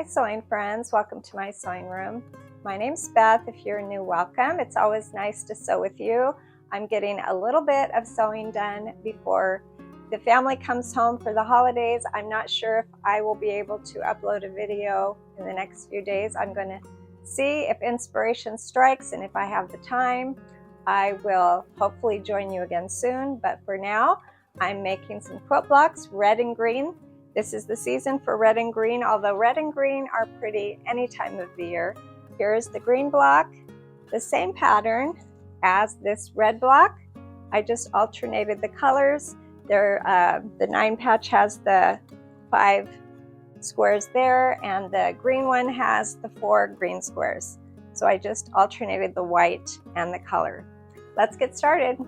sewing friends, welcome to my sewing room. My name's Beth. If you're new, welcome. It's always nice to sew with you. I'm getting a little bit of sewing done before the family comes home for the holidays. I'm not sure if I will be able to upload a video in the next few days. I'm going to see if inspiration strikes, and if I have the time, I will hopefully join you again soon. But for now, I'm making some quilt blocks, red and green. This is the season for red and green, although red and green are pretty any time of the year. Here's the green block, the same pattern as this red block. I just alternated the colors. The 9 patch has the 5 squares there, and the green one has the 4 green squares. So I just alternated the white and the color. Let's get started.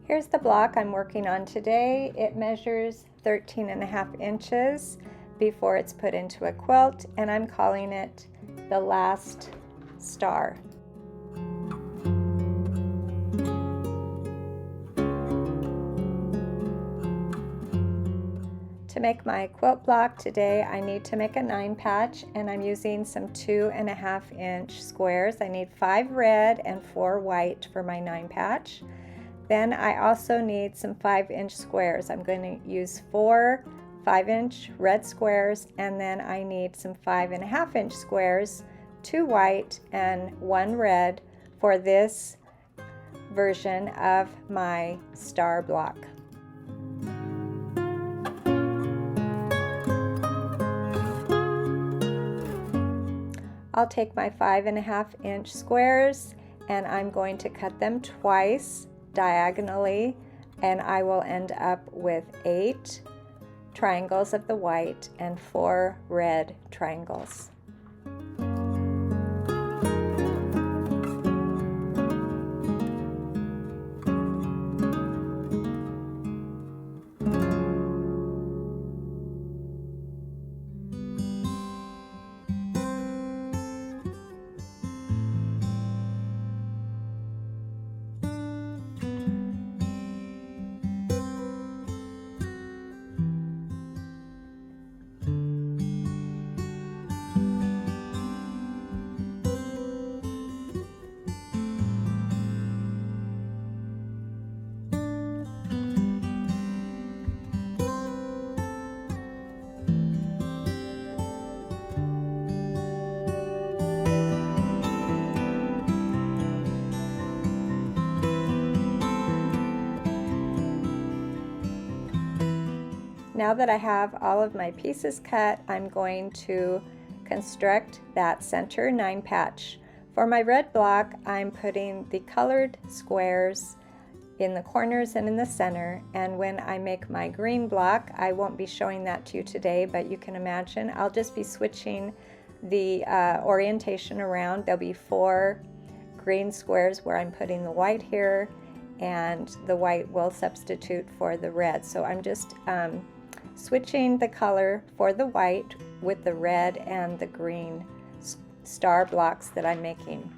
Here's the block I'm working on today. It measures 13.5 inches before it's put into a quilt, and I'm calling it the last star. To make my quilt block today, I need to make a 9 patch, and I'm using some 2.5 inch squares. I need 5 red and 4 white for my 9 patch. Then I also need some 5 inch squares. I'm going to use 4 5-inch red squares, and then I need some 5.5 inch squares, 2 white and 1 red for this version of my star block. I'll take my 5.5 inch squares and I'm going to cut them twice diagonally, and I will end up with 8 triangles of the white and 4 red triangles. Now that I have all of my pieces cut, I'm going to construct that center 9 patch. For my red block, I'm putting the colored squares in the corners and in the center, and when I make my green block, I won't be showing that to you today, but you can imagine I'll just be switching the orientation around. There'll be 4 green squares where I'm putting the white here, and the white will substitute for the red. So I'm just switching the color for the white with the red and the green star blocks that I'm making.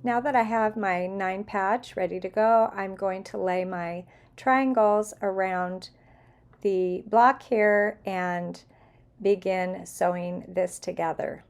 Now that I have my 9 patch ready to go, I'm going to lay my triangles around the block here and begin sewing this together.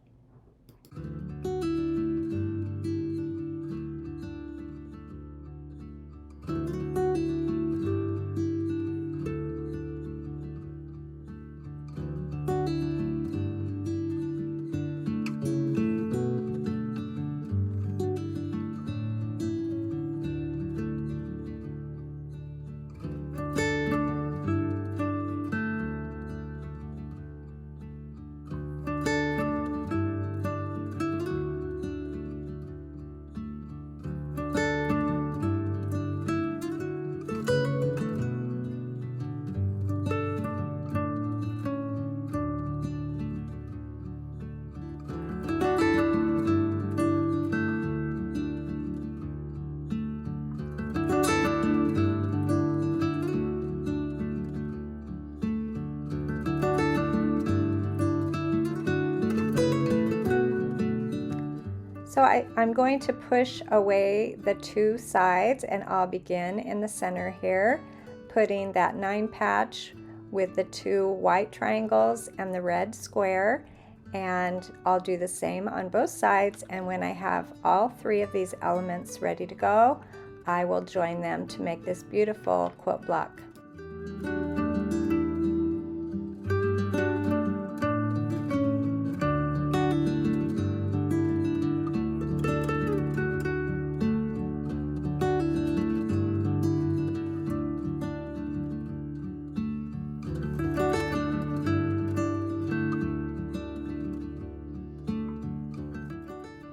So I'm going to push away the two sides, and I'll begin in the center here, putting that 9 patch with the 2 white triangles and the red square, and I'll do the same on both sides, and when I have all 3 of these elements ready to go, I will join them to make this beautiful quilt block.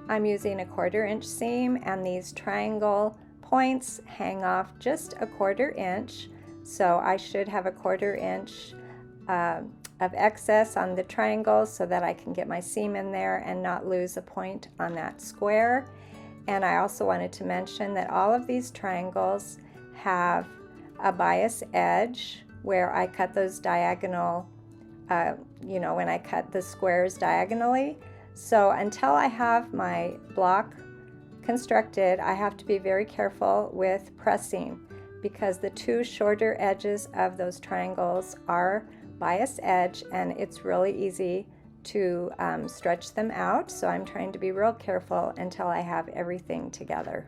I'm using a 1/4 inch seam, and these triangle points hang off just a 1/4 inch, so I should have a 1/4 inch of excess on the triangles so that I can get my seam in there and not lose a point on that square. And I also wanted to mention that all of these triangles have a bias edge where I cut those diagonal, when I cut the squares diagonally. So until I have my block constructed, I have to be very careful with pressing, because the 2 shorter edges of those triangles are bias edge, and it's really easy to stretch them out. So I'm trying to be real careful until I have everything together.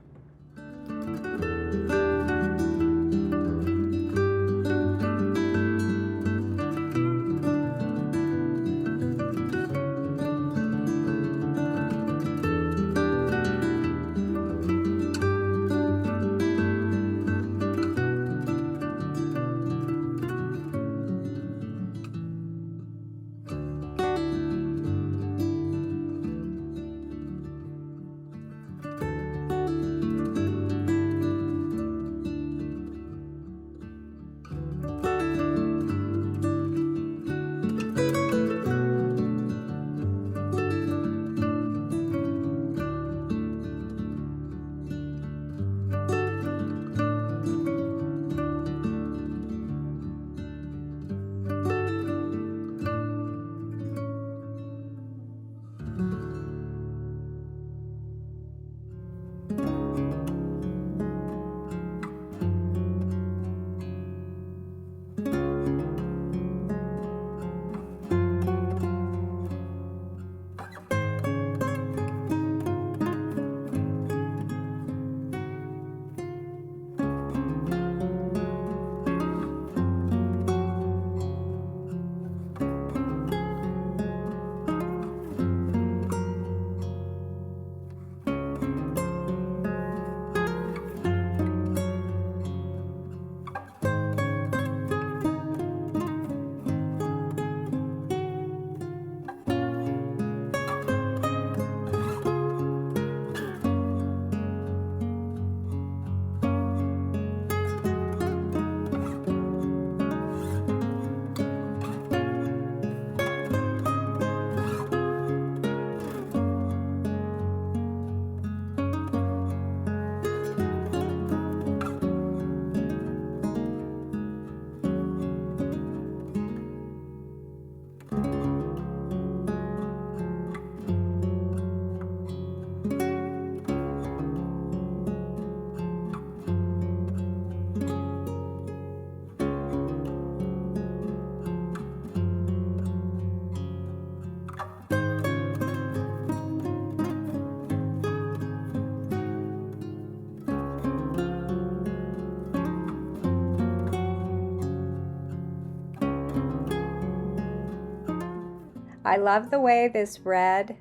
I love the way this red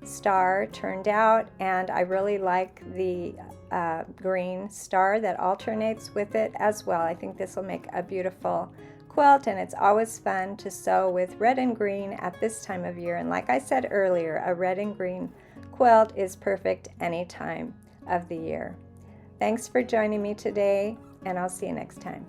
star turned out, and I really like the green star that alternates with it as well. I think this will make a beautiful quilt, and it's always fun to sew with red and green at this time of year. And like I said earlier, a red and green quilt is perfect any time of the year. Thanks for joining me today, and I'll see you next time.